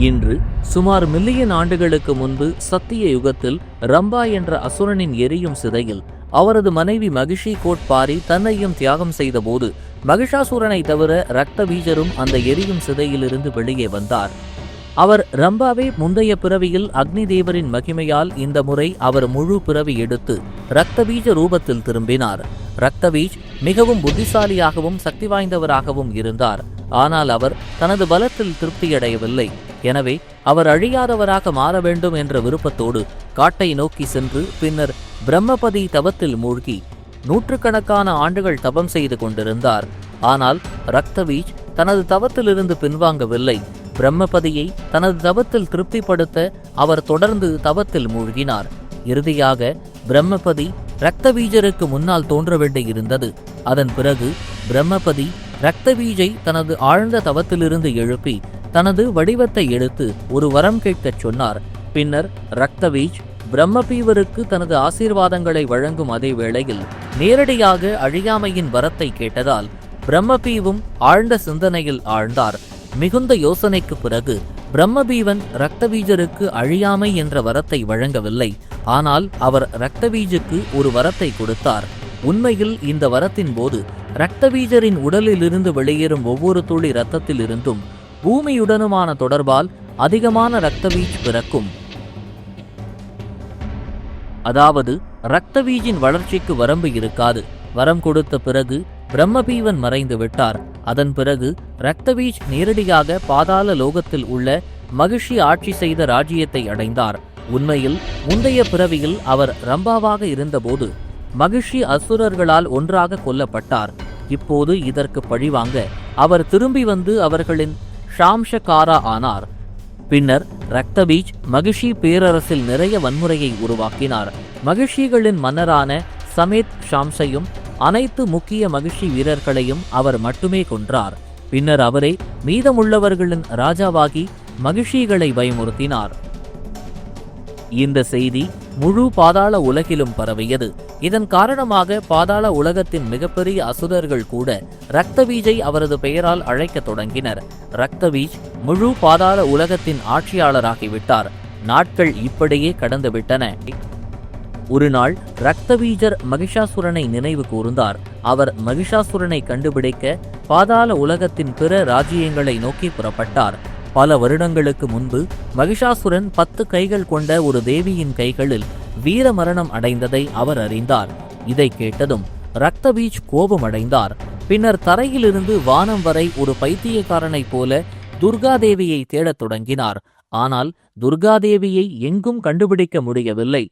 இன்று சுமார் மில்லியன் ஆண்டுகளுக்கு முன்பு சத்திய யுகத்தில் ரம்பா என்ற அசுரனின் எரியும் சிதையில் அவரது மனைவி மகிஷி கோட்பாரி தன்னையும் தியாகம் செய்தபோது மகிஷாசுரனை தவிர இரத்த பீஜரும் அந்த எரியும் சிதையிலிருந்து வெளியே வந்தார். அவர் ரம்பாவே. முந்தைய பிறவியில் அக்னி தேவரின் மகிமையால் இந்த முறை அவர் முழு பிறவி எடுத்து இரத்த பீஜ ரூபத்தில் திரும்பினார். இரத்த பீஜ் மிகவும் புத்திசாலியாகவும் சக்தி வாய்ந்தவராகவும் இருந்தார். ஆனால் அவர் தனது பலத்தில் திருப்தியடையவில்லை. எனவே அவர் அழியாதவராக மாற வேண்டும் என்ற விருப்பத்தோடு காட்டை நோக்கி சென்று பின்னர் பிரம்மபதி தவத்தில் மூழ்கி நூற்றுக்கணக்கான ஆண்டுகள் தவம் செய்து கொண்டிருந்தார். ஆனால் இரத்த பீஜ் தனது தவத்திலிருந்து பின்வாங்கவில்லை. பிரம்மபதியை தனது தவத்தில் திருப்திப்படுத்த அவர் தொடர்ந்து தவத்தில் மூழ்கினார். இறுதியாக பிரம்மபதி இரத்த பீஜருக்கு முன்னால் தோன்ற வேண்டியிருந்தது. அதன் பிறகு பிரம்மபதி இரத்த பீஜை தனது ஆழ்ந்த தவத்திலிருந்து எழுப்பி தனது வடிவத்தை எடுத்து ஒரு வரம் கேட்கச் சொன்னார். பின்னர் இரத்த பீஜ் பிரம்மபீவருக்கு தனது ஆசீர்வாதங்களை வழங்கும் அதே வேளையில் நேரடியாக அழியாமையின் வரத்தை கேட்டதால் பிரம்மபீவும் ஆழ்ந்த சிந்தனையில் ஆழ்ந்தார். மிகுந்த யோசனைக்கு பிறகு பிரம்மபீவன் இரத்த பீஜருக்கு அழியாமை என்ற வரத்தை வழங்கவில்லை. ஆனால் அவர் இரத்த பீஜுக்கு ஒரு வரத்தை கொடுத்தார். உண்மையில் இந்த வரத்தின் போது இரத்த பீஜரின் உடலிலிருந்து வெளியேறும் ஒவ்வொரு துளி இரத்தத்தில் இருந்தும் பூமியுடனுமான தொடர்பால் அதிகமான இரத்த பீஜ் பிறக்கும். அதாவது இரத்த பீஜின் வளர்ச்சிக்கு வரம்பு இருக்காது. வரம் கொடுத்த பிறகு பிரம்மபீவன் மறைந்து விட்டார். அதன் பிறகு இரத்த பீஜ் நேரடியாக பாதாள லோகத்தில் உள்ள மகிஷி ஆட்சி செய்த ராஜ்யத்தை அடைந்தார். உண்மையில் முந்தைய பிறவியில் அவர் ரம்பாவாக இருந்தபோது மகிஷி அசுரர்களால் ஒன்றாக கொல்லப்பட்டார். இப்போது இதற்கு பழிவாங்க அவர் திரும்பி வந்து அவர்களின் ஷாம்ஷகாரா ஆனார். பின்னர் இரத்த பீஜ் மகிஷி பேரரசில் நிறைய வன்முறையை உருவாக்கினார். மகிஷிகளின் மன்னரான சமேத் ஷாம்சையும் அனைத்து முக்கிய மகிஷி வீரர்களையும் அவர் மட்டுமே கொன்றார். பின்னர் அவரே மீதமுள்ளவர்களின் ராஜாவாகி மகிஷிகளை பயமுறுத்தினார். இந்த செய்தி முழு பாதாள உலகிலும் பரவியது. இதன் காரணமாக பாதாள உலகத்தின் மிகப்பெரிய அசுரர்கள் கூட இரத்த பீஜை அவரது பெயரால் அழைக்கத் தொடங்கினர். இரத்த பீஜ் முழு பாதாள உலகத்தின் ஆட்சியாளராகிவிட்டார். நாட்கள் இப்படியே கடந்துவிட்டன. ஒரு நாள் இரத்த பீஜர் மகிஷாசுரனை நினைவு கூர்ந்தார். அவர் மகிஷாசுரனை கண்டுபிடிக்க பாதாள உலகத்தின் பிற ராஜ்யங்களை நோக்கி புறப்பட்டார். பல வருடங்களுக்கு முன்பு மகிஷாசுரன் 10 கைகள் கொண்ட ஒரு தேவியின் கைகளில் வீர மரணம் அடைந்ததை அவர் அறிந்தார். இதை கேட்டதும் இரத்த பீஜ் கோபமடைந்தார். பின்னர் தரையிலிருந்து வானம் வரை ஒரு பைத்தியக்காரனைப் போல துர்காதேவியை தேடத் தொடங்கினார். ஆனால் துர்காதேவியை எங்கும் கண்டுபிடிக்க முடியவில்லை.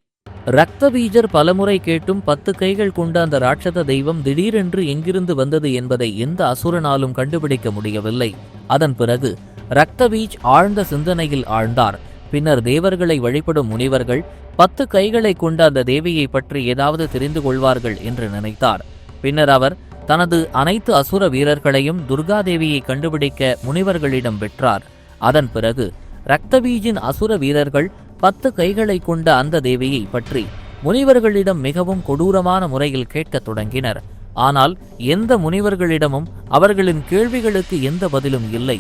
இரத்த பீஜர் பலமுறை கேட்டும் 10 கைகள் கொண்ட அந்த ராட்சத தெய்வம் திடீரென்று எங்கிருந்து வந்தது என்பதை எந்த அசுரனாலும் கண்டுபிடிக்க முடியவில்லை. அதன் பிறகு இரத்த பீஜ் ஆழ்ந்த சிந்தனையில் ஆழ்ந்தார். பின்னர் தேவர்களை வழிபடும் முனிவர்கள் 10 கைகளை கொண்ட அந்த தேவியை பற்றி ஏதாவது தெரிந்து கொள்வார்கள் என்று நினைத்தார். பின்னர் அவர் தனது அனைத்து அசுர வீரர்களையும் துர்காதேவியை கண்டுபிடிக்க முனிவர்களிடம் பெற்றார். அதன் பிறகு இரத்த பீஜின் அசுர வீரர்கள் 10 கைகளை கொண்ட அந்த தேவியை பற்றி முனிவர்களிடம் மிகவும் கொடூரமான முறையில் கேட்கத் தொடங்கினர். ஆனால் எந்த முனிவர்களிடமும் அவர்களின் கேள்விகளுக்கு எந்த பதிலும் இல்லை.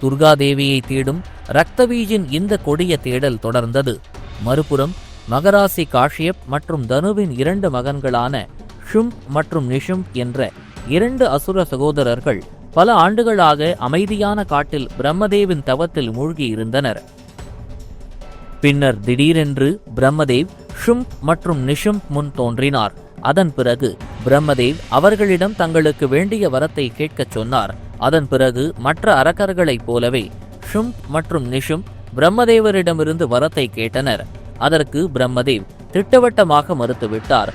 துர்காதேவியை தேடும் இரத்த பீஜின் இந்த கொடிய தேடல் தொடர்ந்தது. மறுபுறம் மகராசி காஷ்யப் மற்றும் தனுவின் 2 மகன்களான ஷும் மற்றும் நிஷும் என்ற 2 அசுர சகோதரர்கள் பல ஆண்டுகளாக அமைதியான காட்டில் பிரம்மதேவின் தவத்தில் மூழ்கி இருந்தனர். பின்னர் திடீரென்று பிரம்மதேவ் ஷும் மற்றும் நிஷும் முன் தோன்றினார். அதன் பிறகு பிரம்மதேவ் அவர்களிடம் தங்களுக்கு வேண்டிய வரத்தை கேட்கச் சொன்னார். அதன் பிறகு மற்ற அரக்கர்களைப் போலவே ஷும் மற்றும் நிஷும் பிரம்மதேவரிடமிருந்து வரத்தை கேட்டனர். அதற்கு பிரம்மதேவ் திட்டவட்டமாக மறுத்துவிட்டார்.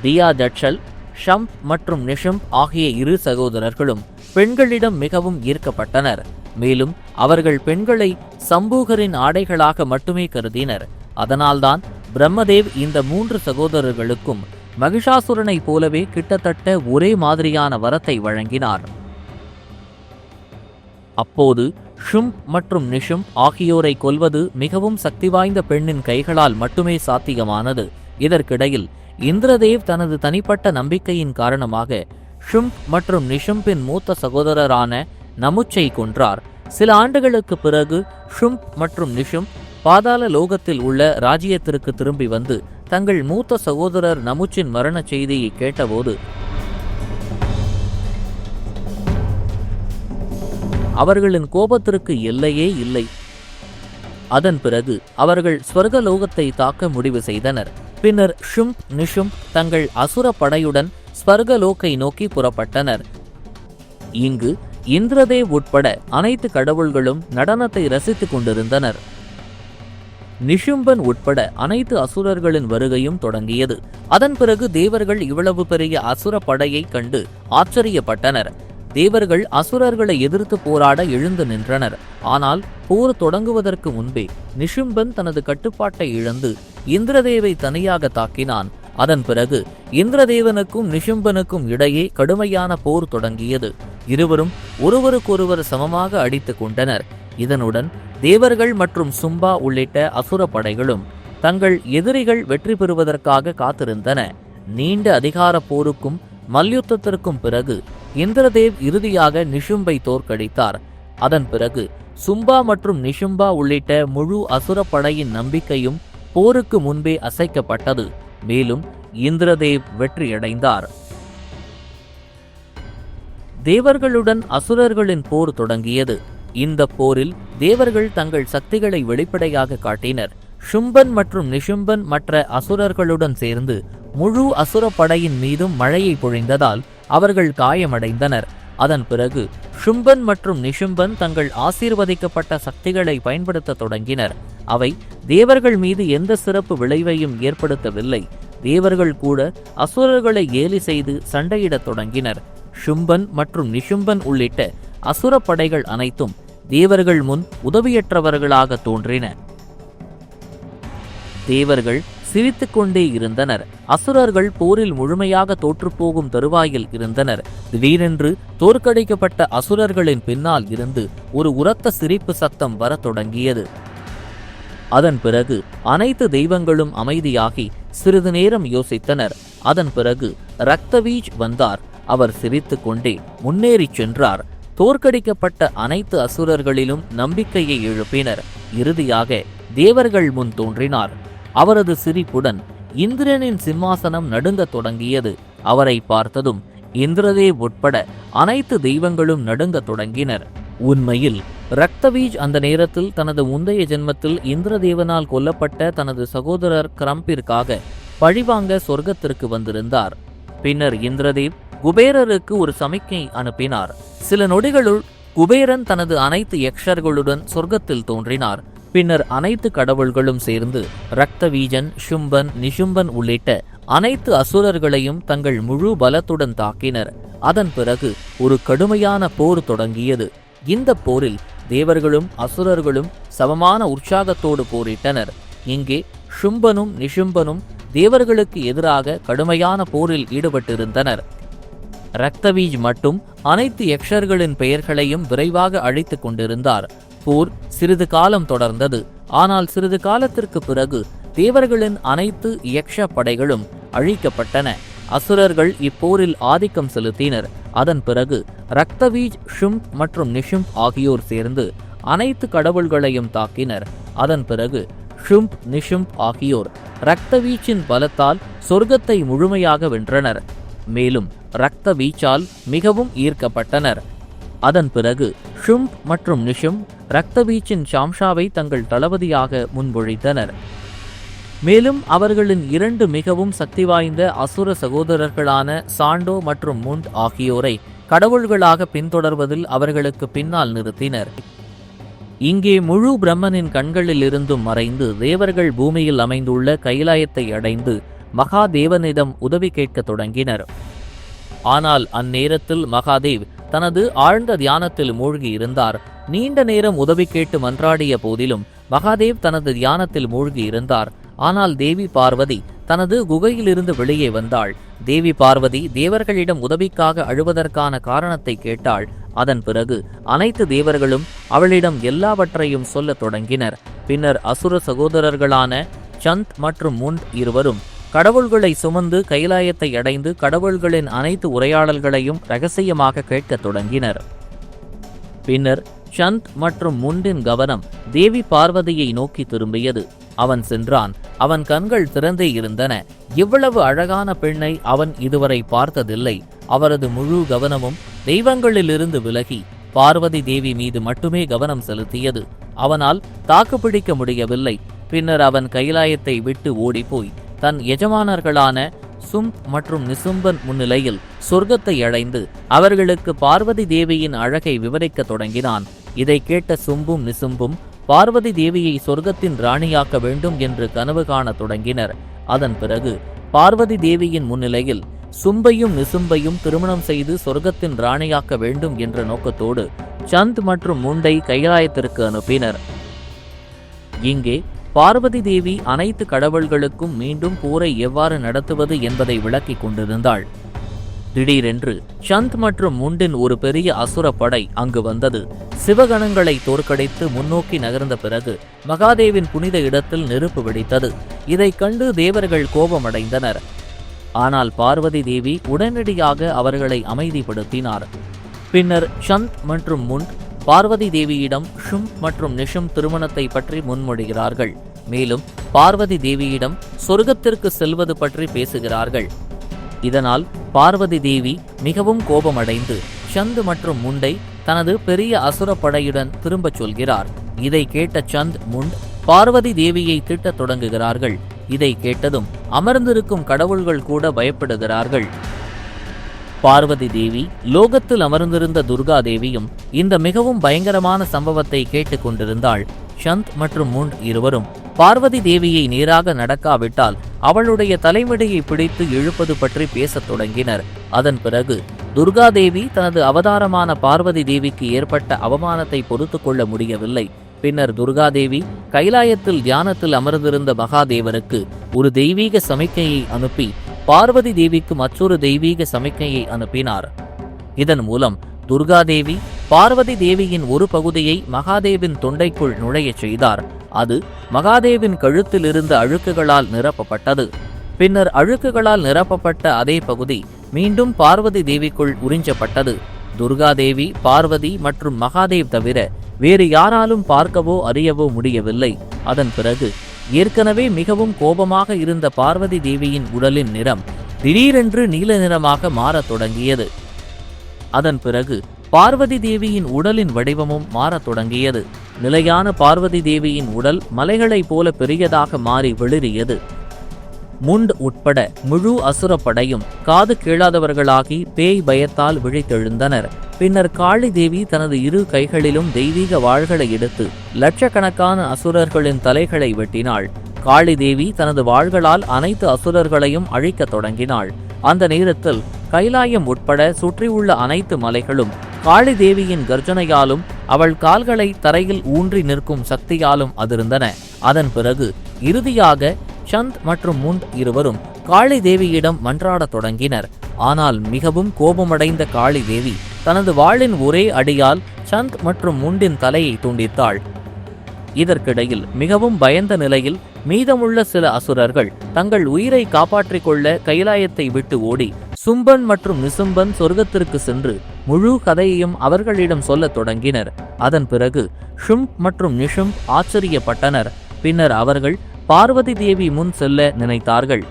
தியா ஜட்சல், ஷம் மற்றும் நிஷும் ஆகிய 2 சகோதரர்களும் பெண்களிடம் மிகவும் ஈர்க்கப்பட்டனர். மேலும் அவர்கள் பெண்களை சம்பூகரின் ஆடைகளாக மட்டுமே கருதினர். அதனால்தான் பிரம்மதேவ் இந்த 3 சகோதரர்களுக்கும் மகிஷாசுரனைப் போலவே கிட்டத்தட்ட ஒரே மாதிரியான வரத்தை வழங்கினார். அப்போது ஷும் மற்றும் நிஷும் ஆகியோரை கொல்வது மிகவும் சக்தி வாய்ந்த பெண்ணின் கைகளால் மட்டுமே சாத்தியமானது. இதற்கிடையில் இந்திரதேவ் தனது தனிப்பட்ட நம்பிக்கையின் காரணமாக ஷும் மற்றும் நிஷும்பின் மூத்த சகோதரரான நமுச்சை கொன்றார். சில ஆண்டுகளுக்கு பிறகு ஷும்ப் மற்றும் நிஷும் பாதாள லோகத்தில் உள்ள ராஜ்யத்திற்கு திரும்பி வந்து தங்கள் மூத்த சகோதரர் நமுச்சின் மரண செய்தியை கேட்டபோது அவர்களின் கோபத்திற்கு எல்லையே இல்லை. அதன் பிறகு அவர்கள் ஸ்வர்கலோகத்தை தாக்க முடிவு செய்தனர். பின்னர் ஷும்ப் நிஷும் தங்கள் அசுர படையுடன் ஸ்வர்கலோகை நோக்கி புறப்பட்டனர். இங்கு இந்திரதேவ் உட்பட அனைத்து கடவுள்களும் நடனத்தை ரசித்துக் கொண்டிருந்தனர். நிஷும்பன் உட்பட அனைத்து அசுரர்களின் வருகையும் தொடங்கியது. அதன் பிறகு தேவர்கள் இவ்வளவு பெரிய அசுர படையை கண்டு ஆச்சரியப்பட்டனர். தேவர்கள் அசுரர்களை எதிர்த்து போராட எழுந்து நின்றனர். ஆனால் போர் தொடங்குவதற்கு முன்பே நிஷும்பன் தனது கட்டுப்பாட்டை இழந்து இந்திரதேவை தனியாக தாக்கினான். அதன் பிறகு இந்திரதேவனுக்கும் நிஷும்பனுக்கும் இடையே கடுமையான போர் தொடங்கியது. இருவரும் ஒருவருக்கொருவர் சமமாக அடித்துக் கொண்டனர். இதனுடன் தேவர்கள் மற்றும் சும்பா உள்ளிட்ட அசுர படைகளும் தங்கள் எதிரிகள் வெற்றி பெறுவதற்காக காத்திருந்தன. நீண்ட அதிகார போருக்கும் மல்யுத்தத்திற்கும் பிறகு இந்திரதேவ் இறுதியாக நிஷும்பை தோற்கடித்தார். அதன் பிறகு சும்பா மற்றும் நிஷும்பா உள்ளிட்ட முழு அசுர படையின் நம்பிக்கையும் போருக்கு முன்பே அசைக்கப்பட்டது. மேலும் இந்திரதேவ் வெற்றியடைந்தார். தேவர்களுடன் அசுரர்களின் போர் தொடங்கியது. இந்த போரில் தேவர்கள் தங்கள் சக்திகளை வெளிப்படையாக காட்டினர். ஷும்பன் மற்றும் நிஷும்பன் மற்ற அசுரர்களுடன் சேர்ந்து முழு அசுர படையின் மீதும் மழையை பொழிந்ததால் அவர்கள் காயமடைந்தனர். அதன் பிறகு ஷும்பன் மற்றும் நிஷும்பன் தங்கள் ஆசீர்வதிக்கப்பட்ட சக்திகளை பயன்படுத்த தொடங்கினர். அவை தேவர்கள் மீது எந்த சிறப்பு விளைவையும் ஏற்படுத்தவில்லை. தேவர்கள் கூட அசுரர்களை கேலி செய்து சண்டையிடத் தொடங்கினர். ஷும்பன் மற்றும் நிஷும்பன் உள்ளிட்ட அசுர படைகள் அனைத்தும் தேவர்கள் முன் உதவியற்றவர்களாக தோன்றின. தேவர்கள் சிரித்துக்கொண்டே இருந்தனர். அசுரர்கள் போரில் முழுமையாக தோற்றுப்போகும் தருவாயில் இருந்தனர். திடீரென்று தோற்கடிக்கப்பட்ட அசுரர்களின் பின்னால் இருந்து ஒரு உரத்த சிரிப்பு சத்தம் வரத் தொடங்கியது. அதன் பிறகு அனைத்து தெய்வங்களும் அமைதியாகி சிறிது நேரம் யோசித்தனர். அதன் பிறகு ரக்தவீஜ் வந்தார். அவர் சிரித்துக் கொண்டே முன்னேறிச் சென்றார். தோற்கடிக்கப்பட்ட அனைத்து அசுரர்களிலும் நம்பிக்கையை எழுப்பினர். இறுதியாக தேவர்கள் முன் தோன்றினார். அவரது சிரிப்புடன் இந்திரனின் சிம்மாசனம் நடுங்கத் தொடங்கியது. அவரை பார்த்ததும் இந்திரதேவ் உட்பட அனைத்து தெய்வங்களும் நடுங்கத் தொடங்கினர். உண்மையில் ரக்தவீஜ் அந்த நேரத்தில் தனது முந்தைய ஜென்மத்தில் இந்திரதேவனால் கொல்லப்பட்ட தனது சகோதரர் கிரம்பிற்காக பழிவாங்க சொர்க்கத்திற்கு வந்திருந்தார். பின்னர் இந்திரதேவ் குபேரருக்கு ஒரு சமிக்கை அனுப்பினார். சில நொடிகளுள் குபேரன் தனது அனைத்து யக்ஷர்களுடன் சொர்க்கத்தில் தோன்றினார். பின்னர் அனைத்து கடவுள்களும் சேர்ந்து ரக்தவீஜன், ஷும்பன், நிஷும்பன் உள்ளிட்ட அனைத்து அசுரர்களையும் தங்கள் முழு பலத்துடன் தாக்கினர். அதன் பிறகு ஒரு கடுமையான போர் தொடங்கியது. இந்த போரில் தேவர்களும் அசுரர்களும் சமமான உற்சாகத்தோடு போரிட்டனர். இங்கே ஷும்பனும் நிஷும்பனும் தேவர்களுக்கு எதிராக கடுமையான போரில் ஈடுபட்டிருந்தனர். ரக்தவீஜ் மட்டும் அனைத்து யக்ஷர்களின் பெயர்களையும் விரைவாக அழித்துக் கொண்டிருந்தார். போர் சிறிது காலம் தொடர்ந்தது. ஆனால் சிறிது காலத்திற்கு பிறகு தேவர்களின் அனைத்து யக்ஷ படைகளும் அழிக்கப்பட்டன. அசுரர்கள் இப்போரில் ஆதிக்கம் செலுத்தினர். அதன் பிறகு ரக்தவீஜ், ஷும்ப் மற்றும் நிஷும்ப் ஆகியோர் சேர்ந்து அனைத்து கடவுள்களையும் தாக்கினர். அதன் பிறகு ஷும்ப், நிஷும்ப் ஆகியோர் ரக்தவீச்சின் பலத்தால் சொர்க்கத்தை முழுமையாக வென்றனர். மேலும் இரத்த வீச்சால் மிகவும் ஈர்க்கப்பட்டனர். அதன் பிறகு ஷும்ப் மற்றும் நிஷும் இரத்த வீச்சின் ஷாம்ஷாவை தங்கள் தளபதியாக முன்மொழிந்தனர். மேலும் அவர்களின் இரண்டு மிகவும் சக்தி வாய்ந்த அசுர சகோதரர்களான சாண்டோ மற்றும் முண்ட் ஆகியோரை கடவுள்களாக பின்தொடர்வதில் அவர்களுக்கு பின்னால் நிறுத்தினர். இங்கே முழு பிரம்மனின் கண்களில் இருந்தும் மறைந்து தேவர்கள் பூமியில் அமைந்துள்ள கைலாயத்தை அடைந்து மகாதேவனிடம் உதவி கேட்க தொடங்கினர். ஆனால் அந்நேரத்தில் மகாதேவ் தனது ஆழ்ந்த தியானத்தில் மூழ்கி இருந்தார். நீண்ட நேரம் உதவி கேட்டு மன்றாடிய போதிலும் மகாதேவ் தனது தியானத்தில் மூழ்கி இருந்தார். ஆனால் தேவி பார்வதி தனது குகையிலிருந்து வெளியே வந்தாள். தேவி பார்வதி தேவர்களிடம் உதவிக்காக அழுவதற்கான காரணத்தை கேட்டாள். அதன் பிறகு அனைத்து தேவர்களும் அவளிடம் எல்லாவற்றையும் சொல்லத் தொடங்கினர். பின்னர் அசுர சகோதரர்களான சந்த் மற்றும் முண்ட் இருவரும் கடவுள்களை சுமந்து கைலாயத்தை அடைந்து கடவுள்களின் அனைத்து உரையாடல்களையும் இரகசியமாக கேட்கத் தொடங்கினர். பின்னர் சந்த் மற்றும் முண்டின் கவனம் தேவி பார்வதியை நோக்கி திரும்பியது. அவன் சென்றான். அவன் கண்கள் திறந்தே இருந்தன. இவ்வளவு அழகான பெண்ணை அவன் இதுவரை பார்த்ததில்லை. அவரது முழு கவனமும் தெய்வங்களிலிருந்து விலகி பார்வதி தேவி மீது மட்டுமே கவனம் செலுத்தியது. அவனால் தாக்குப்பிடிக்க முடியவில்லை. பின்னர் அவன் கைலாயத்தை விட்டு ஓடிப்போய் தன் எஜமானர்களான சும்ப் மற்றும் நிசும்பன் முன்னிலையில் சொர்க்கத்தை அடைந்து அவர்களுக்கு பார்வதி தேவியின் அழகை விவரிக்க தொடங்கினான். இதை கேட்ட சும்பும் நிசும்பும் பார்வதி தேவியை சொர்க்கத்தின் ராணியாக்க வேண்டும் என்று கனவு காண தொடங்கினர். அதன் பிறகு பார்வதி தேவியின் முன்னிலையில் சும்பையும் நிசும்பையும் திருமணம் செய்து சொர்க்கத்தின் ராணியாக்க வேண்டும் என்ற நோக்கத்தோடு சந்த் மற்றும் முண்டை கைலாயத்திற்கு அனுப்பினர். இங்கே பார்வதி தேவி அனைத்து கடவுள்களுக்கும் மீண்டும் போரை எவ்வாறு நடத்துவது என்பதை விளக்கிக் கொண்டிருந்தாள். திடீரென்று சந்த் மற்றும் முண்டின் ஒரு பெரிய அசுர படை அங்கு வந்தது. சிவகணங்களை தோற்கடித்து முன்னோக்கி நகர்ந்த பிறகு மகாதேவின் புனித இடத்தில் நெருப்பு வெடித்தது. இதைக் கண்டு தேவர்கள் கோபமடைந்தனர். ஆனால் பார்வதி தேவி உடனடியாக அவர்களை அமைதிப்படுத்தினார். பின்னர் சந்த் மற்றும் முண்ட் பார்வதி தேவியிடம் ஷும் மற்றும் நிஷும் திருமணத்தை பற்றி முன்மொழிகிறார்கள். மேலும் பார்வதி தேவியிடம் சொர்க்கத்திற்கு செல்வது பற்றி பேசுகிறார்கள். இதனால் பார்வதி தேவி மிகவும் கோபமடைந்து சந்த் மற்றும் முண்டை தனது பெரிய அசுர படையுடன் திரும்பச் சொல்கிறார். இதை கேட்ட சந்த் முண்ட் பார்வதி தேவியை திட்டத் தொடங்குகிறார்கள். இதை கேட்டதும் அமர்ந்திருக்கும் கடவுள்கள் கூட பயப்படுகிறார்கள். பார்வதி தேவி லோகத்தில் அமர்ந்திருந்த துர்கா தேவியும் இந்த மிகவும் பயங்கரமான சம்பவத்தை கேட்டுக் கொண்டிருந்தாள். சந்த் மற்றும் முண்ட் இருவரும் பார்வதி தேவியை நேராக நடக்காவிட்டால் அவளுடைய தலைமுடியை பிடித்து இழுப்பது பற்றி பேசத் தொடங்கினர். அதன் பிறகு துர்காதேவி தனது அவதாரமான பார்வதி தேவிக்கு ஏற்பட்ட அவமானத்தை பொறுத்து கொள்ள முடியவில்லை. பின்னர் துர்காதேவி கைலாயத்தில் தியானத்தில் அமர்ந்திருந்த மகாதேவருக்கு ஒரு தெய்வீக சமிக்கையை அனுப்பி பார்வதி தேவிக்கு மற்றொரு தெய்வீக சமிக்கையை அனுப்பினார். இதன் மூலம் துர்காதேவி பார்வதி தேவியின் ஒரு பகுதியை மகாதேவின் தொண்டைக்குள் நுழையச் செய்தார். அது மகாதேவின் கழுத்தில் இருந்த அழுக்குகளால் நிரப்பப்பட்டது. பின்னர் அழுக்குகளால் நிரப்பப்பட்ட அதே பகுதி மீண்டும் பார்வதி தேவிக்குள் உறிஞ்சப்பட்டது. துர்காதேவி, பார்வதி மற்றும் மகாதேவ் தவிர வேறு யாராலும் பார்க்கவோ அறியவோ முடியவில்லை. அதன் பிறகு ஏற்கனவே மிகவும் கோபமாக இருந்த பார்வதி தேவியின் உடலின் நிறம் திடீரென்று நீல நிறமாக மாறத் தொடங்கியது. அதன் பிறகு பார்வதி தேவியின் உடலின் வடிவமும் மாறத் தொடங்கியது. நிலையான பார்வதி தேவியின் உடல் மலைகளைப் போல பெரியதாக மாறி வெளிரியது. முண்ட் உட்பட முழு அசுரப்படையும் காது கேளாதவர்களாகி பேய் பயத்தால் விழித்தெழுந்தனர். பின்னர் காளி தேவி தனது இரு கைகளிலும் தெய்வீக வாள்களை எடுத்து லட்சக்கணக்கான அசுரர்களின் தலைகளை வெட்டினாள். காளி தேவி தனது வாள்களால் அனைத்து அசுரர்களையும் அழிக்கத் தொடங்கினாள். அந்த நேரத்தில் கைலாயம் உட்பட சுற்றியுள்ள அனைத்து மலைகளும் காளி தேவியின் கர்ஜனையாலும் அவள் கால்களை தரையில் ஊன்றி நிற்கும் சக்தியாலும் அதிர்ந்தன. அதன் பிறகு இறுதியாக சந்த் மற்றும் முண்ட் இருவரும் காளி தேவியிடம் மன்றாடத் தொடங்கினர். ஆனால் மிகவும் கோபமடைந்த காளி தேவி தனது வாளின் ஒரே அடியால் சந்த் மற்றும் முண்டின் தலையை துண்டித்தாள். இதற்கிடையில் மிகவும் பயந்த நிலையில் மீதமுள்ள சில அசுரர்கள் தங்கள் உயிரை காப்பாற்றிக் கொள்ள கைலாயத்தை விட்டு ஓடி சும்பன் மற்றும் நிசும்பன் சொர்க்கத்திற்கு சென்று முழு கதையையும் அவர்களிடம் சொல்லத் தொடங்கினர். அதன் பிறகு ஷும் மற்றும் நிஷும் ஆச்சரியப்பட்டனர். பின்னர் அவர்கள் பார்வதி தேவி முன் செல்ல நினைத்தார்கள்.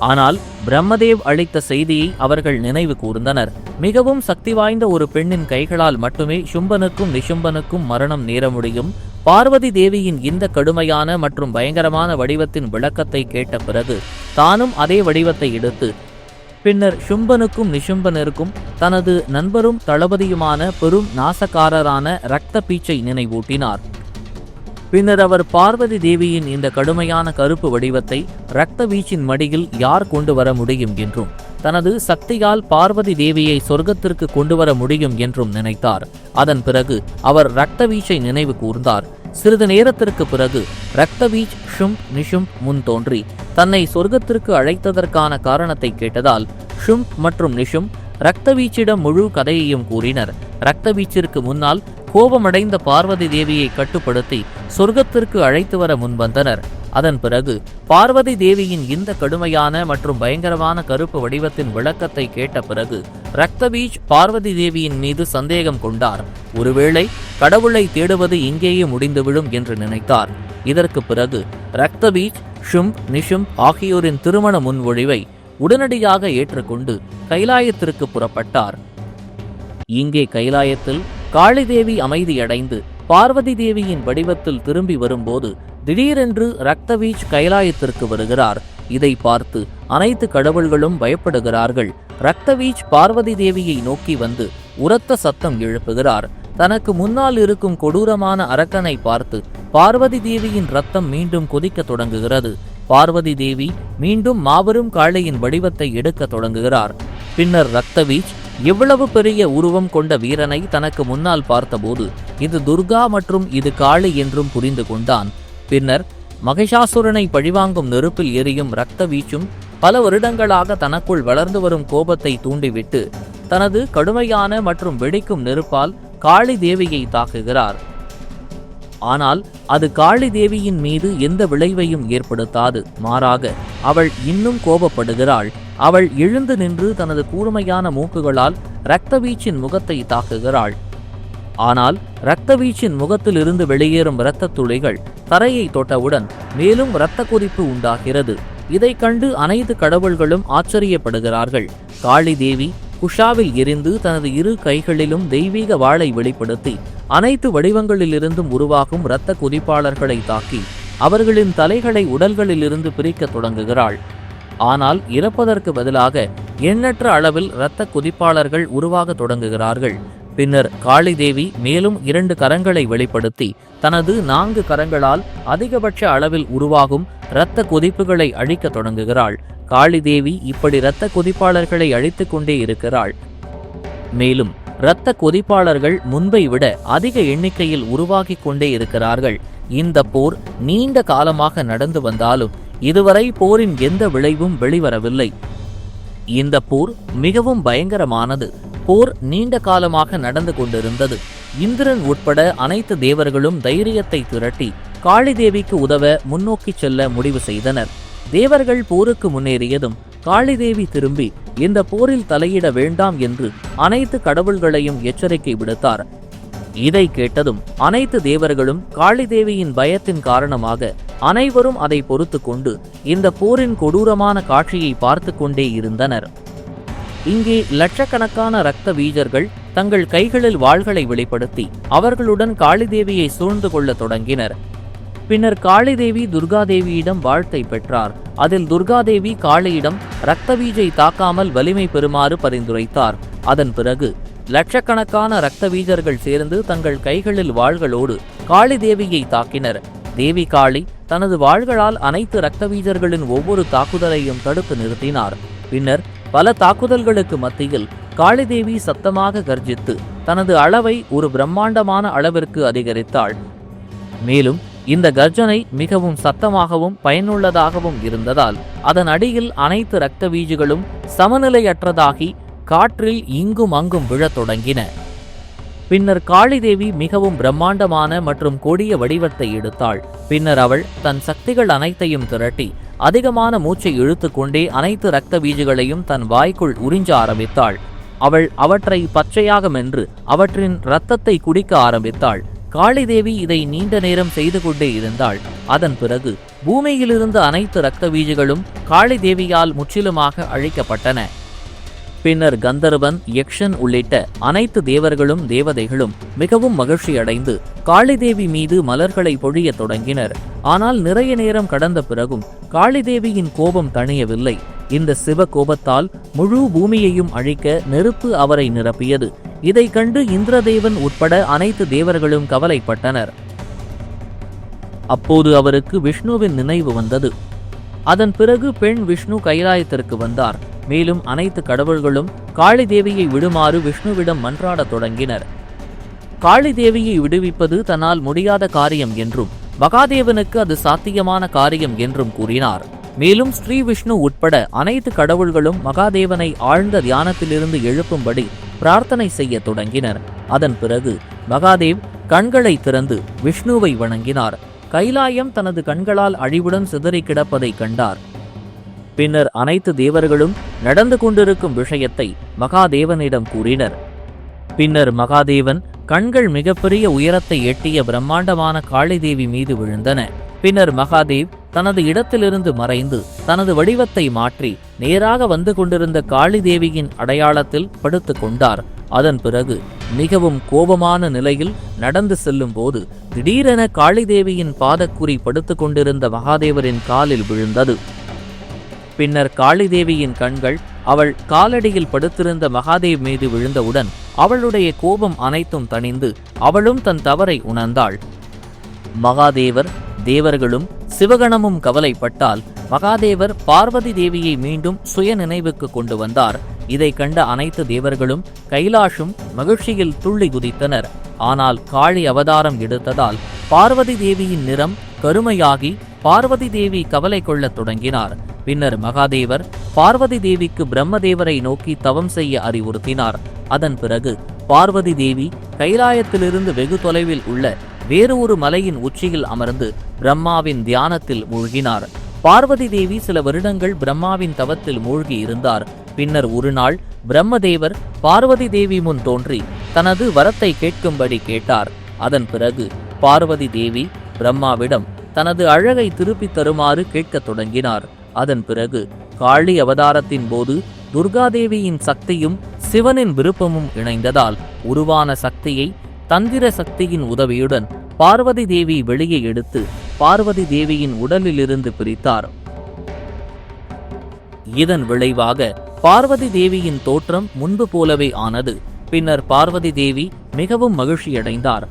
ஆனால் பிரம்மதேவ் அளித்த செய்தியை அவர்கள் நினைவு கூர்ந்தனர். மிகவும் சக்தி வாய்ந்த ஒரு பெண்ணின் கைகளால் மட்டுமே சும்பனுக்கும் நிஷும்பனுக்கும் மரணம் நேர முடியும். பார்வதி தேவியின் இந்த கடுமையான மற்றும் பயங்கரமான வடிவத்தின் விளக்கத்தை கேட்ட பிறகு தானும் அதே வடிவத்தை எடுத்து பின்னர் சும்பனுக்கும் நிஷும்பனிற்கும் தனது நண்பரும் தளபதியுமான பெரும் நாசக்காரரான இரத்த பீச்சை நினைவூட்டினார். பின்னர் அவர் பார்வதி தேவியின் இந்த கடுமையான கருப்பு வடிவத்தை இரத்த வீச்சின் மடியில் யார் கொண்டு வர முடியும் என்றும் தனது சக்தியால் பார்வதி தேவியை சொர்க்கத்திற்கு கொண்டு வர முடியும் என்றும் நினைத்தார். அதன் பிறகு அவர் இரத்த வீச்சை நினைவு கூர்ந்தார். சிறிது நேரத்திற்கு பிறகு இரத்த வீச் ஷும் நிஷும் முன் தோன்றி தன்னை சொர்க்கத்திற்கு அழைத்ததற்கான காரணத்தை கேட்டதால் ஷும் மற்றும் நிஷும் இரத்த வீச்சிடம் முழு கதையையும் கூறினர். இரத்த வீச்சிற்கு முன்னால் கோபமடைந்த பார்வதி தேவியை கட்டுப்படுத்தி சொர்க்கத்திற்கு அழைத்து வர முன்வந்தனர். அதன் பிறகு பார்வதி தேவியின் இந்த கடுமையான மற்றும் பயங்கரமான கருப்பு வடிவத்தின் விளக்கத்தை கேட்ட பிறகு ரக்தபீஜ் பார்வதி தேவியின் மீது சந்தேகம் கொண்டார். ஒருவேளை கடவுளை தேடுவது இங்கேயே முடிந்துவிடும் என்று நினைத்தார். இதற்கு பிறகு ரக்தபீஜ் ஷும்ப் நிஷும்ப் ஆகியோரின் திருமண முன்மொழிவை உடனடியாக ஏற்றுக்கொண்டு கைலாயத்திற்கு புறப்பட்டார். இங்கே கைலாயத்தில் காளிதேவி அமைதியடைந்து பார்வதி தேவியின் வடிவத்தில் திரும்பி வரும்போது திடீரென்று ரக்தபீஜ் கைலாயத்திற்கு வருகிறார். இதை பார்த்து அனைத்து கடவுள்களும் பயப்படுகிறார்கள். ரக்தபீஜ் பார்வதி தேவியை நோக்கி வந்து உரத்த சத்தம் எழுப்புகிறார். தனக்கு முன்னால் இருக்கும் கொடூரமான அரக்கனை பார்த்து பார்வதி தேவியின் ரத்தம் மீண்டும் கொதிக்க தொடங்குகிறது. பார்வதி தேவி மீண்டும் மாபெரும் காளையின் வடிவத்தை எடுக்க தொடங்குகிறார். பின்னர் ரக்தபீஜ் எவ்வளவு பெரிய உருவம் கொண்ட வீரனை தனக்கு முன்னால் பார்த்தபோது இது துர்கா மற்றும் இது காளி என்றும் புரிந்து கொண்டான். பின்னர் மகிஷாசுரனை பழிவாங்கும் நெருப்பில் எரியும் ரக்தபீஜும் பல வருடங்களாக தனக்குள் வளர்ந்து வரும் கோபத்தை தூண்டிவிட்டு தனது கடுமையான மற்றும் வெடிக்கும் நெருப்பால் காளி தேவியை தாக்குகிறார். ஆனால் அது காளி தேவியின் மீது எந்த விளைவையும் ஏற்படுத்தாது. மாறாக அவள் இன்னும் கோபப்படுகிறாள். அவள் எழுந்து நின்று தனது கூர்மையான மூக்குகளால் ரக்தபீச்சின் முகத்தை தாக்குகிறாள். ஆனால் ரக்தபீச்சின் முகத்தில் இருந்து வெளியேறும் இரத்த துளிகள் தரையை தொட்டவுடன் மேலும் இரத்த கொதிப்பு உண்டாகிறது. இதை கண்டு அனைத்து கடவுள்களும் ஆச்சரியப்படுகிறார்கள். காளி தேவி குஷாவில் எரிந்து தனது இரு கைகளிலும் தெய்வீக வாளை வெளிப்படுத்தி அனைத்து வடிவங்களிலிருந்தும் உருவாகும் இரத்த கொதிப்பாளர்களை தாக்கி அவர்களின் தலைகளை உடல்களிலிருந்து பிரிக்க தொடங்குகிறாள். ஆனால் இறப்பதற்கு பதிலாக எண்ணற்ற அளவில் இரத்த கொதிப்பாளர்கள் உருவாக தொடங்குகிறார்கள். பின்னர் காளி தேவி மேலும் 2 கரங்களை வெளிப்படுத்தி தனது 4 கரங்களால் அதிகபட்ச அளவில் உருவாகும் இரத்த கொதிப்புகளை அழிக்க தொடங்குகிறாள். காளி தேவி இப்படி இரத்த கொதிப்பாளர்களை அழித்து கொண்டே இருக்கிறாள். மேலும் இரத்த கொதிப்பாளர்கள் முன்பை விட அதிக எண்ணிக்கையில் உருவாகி கொண்டே இருக்கிறார்கள். இந்த போர் நீண்ட காலமாக நடந்து வந்தாலும் இதுவரை போரின் எந்த விளைவும் வெளிவரவில்லை. இந்த போர் மிகவும் பயங்கரமானது. போர் நீண்ட காலமாக நடந்து கொண்டிருந்தது. இந்திரன் உட்பட அனைத்து தேவர்களும் தைரியத்தை திரட்டி காளி தேவிக்கு உதவ முன்னோக்கி செல்ல முடிவு செய்தனர். தேவர்கள் போருக்கு முன்னேறியதும் காளி தேவி திரும்பி இந்த போரில் தலையிட வேண்டாம் என்று அனைத்து கடவுள்களையும் எச்சரிக்கை விடுத்தார். இதை கேட்டதும் அனைத்து தேவர்களும் காளி தேவியின் பயத்தின் காரணமாக அனைவரும் அதை பொறுத்து கொண்டு இந்த போரின் கொடூரமான காட்சியை பார்த்து கொண்டே இருந்தனர். இங்கே லட்சக்கணக்கான இரத்த வீஜர்கள் தங்கள் கைகளில் வாள்களை வெளிப்படுத்தி அவர்களுடன் காளி தேவியை சூழ்ந்து கொள்ள தொடங்கினர். பின்னர் காளி தேவி துர்காதேவியிடம் வாழ்த்தை பெற்றார். அதில் துர்காதேவி காளியிடம் இரத்தபீஜை தாக்காமல் வலிமை பெறுமாறு பரிந்துரைத்தார். அதன் பிறகு லட்சக்கணக்கான இரத்த வீஜர்கள் சேர்ந்து தங்கள் கைகளில் வாள்களோடு காளி தேவியை தாக்கினர். தேவி காளி தனது வாள்களால் அனைத்து இரத்த வீஜர்களின் ஒவ்வொரு தாக்குதலையும் தடுத்து நிறுத்தினார். பின்னர் பல தாக்குதல்களுக்கு மத்தியில் காளி தேவி சத்தமாக கர்ஜித்து தனது அளவை ஒரு பிரம்மாண்டமான அளவிற்கு அதிகரித்தாள். மேலும் இந்த கர்ஜனை மிகவும் சத்தமாகவும் பயனுள்ளதாகவும் இருந்ததால் அதன் அடியில் அனைத்து இரத்த வீஜுகளும் சமநிலையற்றதாகி காற்றில் இங்கும் அங்கும் விழத் தொடங்கின. பின்னர் காளி தேவி மிகவும் பிரம்மாண்டமான மற்றும் கொடிய வடிவத்தை எடுத்தாள். பின்னர் அவள் தன் சக்திகள் அனைத்தையும் திரட்டி அதிகமான மூச்சை இழுத்து கொண்டே அனைத்து இரத்த வீஜுகளையும் தன் வாய்க்குள் உறிஞ்ச ஆரம்பித்தாள். அவள் அவற்றை பச்சையாக மென்று அவற்றின் இரத்தத்தை குடிக்க ஆரம்பித்தாள். காளி தேவி இதை நீண்ட நேரம் செய்து கொண்டே இருந்தாள். அதன் பிறகு பூமியிலிருந்து அனைத்து இரத்த வீஜுகளும் காளி தேவியால் முற்றிலுமாக அழிக்கப்பட்டன. பின்னர் கந்தர்வன், யக்ஷன் உள்ளிட்ட அனைத்து தேவர்களும் தேவதைகளும் மிகவும் மகிழ்ச்சியடைந்து காளி தேவி மீது மலர்களை பொழிய தொடங்கினர். ஆனால் நிறைய நேரம் கடந்த பிறகும் காளி தேவியின் கோபம் தணியவில்லை. இந்த சிவ கோபத்தால் முழு பூமியையும் அழிக்க நெருப்பு அவரை நிரப்பியது. இதை கண்டு இந்திரதேவன் உட்பட அனைத்து தேவர்களும் கவலைப்பட்டனர். அப்போது அவருக்கு விஷ்ணுவின் நினைவு வந்தது. அதன் பிறகு பெண் விஷ்ணு கைலாயத்திற்கு வந்தார். மேலும் அனைத்து கடவுள்களும் காளி தேவியை விடுமாறு விஷ்ணுவிடம் மன்றாடத் தொடங்கினர். காளி தேவியை விடுவிப்பது தன்னால் முடியாத காரியம் என்றும் மகாதேவனுக்கு அது சாத்தியமான காரியம் என்றும் கூறினார். மேலும் ஸ்ரீ விஷ்ணு உட்பட அனைத்து கடவுள்களும் மகாதேவனை ஆழ்ந்த தியானத்திலிருந்து எழுப்பும்படி பிரார்த்தனை செய்ய தொடங்கினர். அதன் பிறகு மகாதேவ் கண்களை திறந்து விஷ்ணுவை வணங்கினார். கைலாயம் தனது கண்களால் அழிவுடன் சிதறி கிடப்பதை கண்டார். பின்னர் அனைத்து தேவர்களும் நடந்து கொண்டிருக்கும் விஷயத்தை மகாதேவனிடம் கூறினர். பின்னர் மகாதேவன் கண்கள் மிகப்பெரிய உயரத்தை எட்டிய பிரம்மாண்டமான காளிதேவி மீது விழுந்தன. பின்னர் மகாதேவ் தனது இடத்திலிருந்து மறைந்து தனது வடிவத்தை மாற்றி நேராக வந்து கொண்டிருந்த காளிதேவியின் அடையாளத்தில் படுத்து கொண்டார். அதன் பிறகு மிகவும் கோபமான நிலையில் நடந்து செல்லும் போது திடீரென காளிதேவியின் பாதக்குறி படுத்து கொண்டிருந்த மகாதேவரின் காலில் விழுந்தது. பின்னர் காளிதேவியின் கண்கள் அவள் காலடியில் படுத்திருந்த மகாதேவ் மீது விழுந்தவுடன் அவளுடைய கோபம் அனைத்தும் தணிந்து அவளும் தன் தவறை உணர்ந்தாள். மகாதேவர், தேவர்களும் சிவகணமும் கவலைப்பட்டால் மகாதேவர் பார்வதி தேவியை மீண்டும் சுய நினைவுக்கு கொண்டு வந்தார். இதை கண்ட அனைத்து தேவர்களும் கைலாஷும் மகிழ்ச்சியில் துள்ளி குதித்தனர். ஆனால் காளி அவதாரம் எடுத்ததால் பார்வதி தேவியின் நிறம் கருமையாகி பார்வதி தேவி கவலை கொள்ளத் தொடங்கினார். பின்னர் மகாதேவர் பார்வதி தேவிக்கு பிரம்மதேவரை நோக்கி தவம் செய்ய அறிவுறுத்தினார். அதன் பிறகு பார்வதி தேவி கைலாயத்திலிருந்து வெகு தொலைவில் உள்ள வேறு ஒரு மலையின் உச்சியில் அமர்ந்து பிரம்மாவின் தியானத்தில் மூழ்கினார். பார்வதி தேவி சில வருடங்கள் பிரம்மாவின் தவத்தில் மூழ்கி இருந்தார். பின்னர் ஒரு நாள் பிரம்மதேவர் பார்வதி தேவி முன் தோன்றி தனது வரத்தை கேட்கும்படி கேட்டார். அதன் பிறகு பார்வதி தேவி பிரம்மாவிடம் தனது அழகை திருப்பித் தருமாறு கேட்கத் தொடங்கினார். அதன் பிறகு காளி அவதாரத்தின் போது துர்காதேவியின் சக்தியும் சிவனின் விருப்பமும் இணைந்ததால் உருவான சக்தியை தந்திர சக்தியின் உதவியுடன் பார்வதி தேவி வெளியே எடுத்து பார்வதி தேவியின் உடலிலிருந்து பிரித்தார். இதன் விளைவாக பார்வதி தேவியின் தோற்றம் முன்பு போலவே ஆனது. பின்னர் பார்வதி தேவி மிகவும் மகிழ்ச்சியடைந்தார்.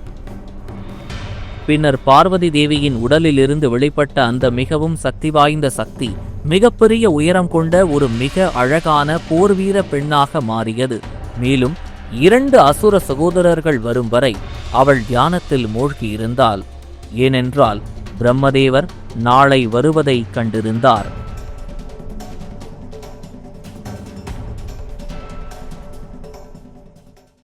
பின்னர் பார்வதி தேவியின் உடலிலிருந்து வெளிப்பட்ட அந்த மிகவும் சக்தி வாய்ந்த சக்தி மிகப்பெரிய உயரம் கொண்ட ஒரு மிக அழகான போர்வீர பெண்ணாக மாறியது. மேலும் 2 அசுர சகோதரர்கள் வரும் வரை அவள் தியானத்தில் மூழ்கியிருந்தாள். ஏனென்றால் பிரம்மதேவர் நாளை வருவதை கண்டிருந்தார்.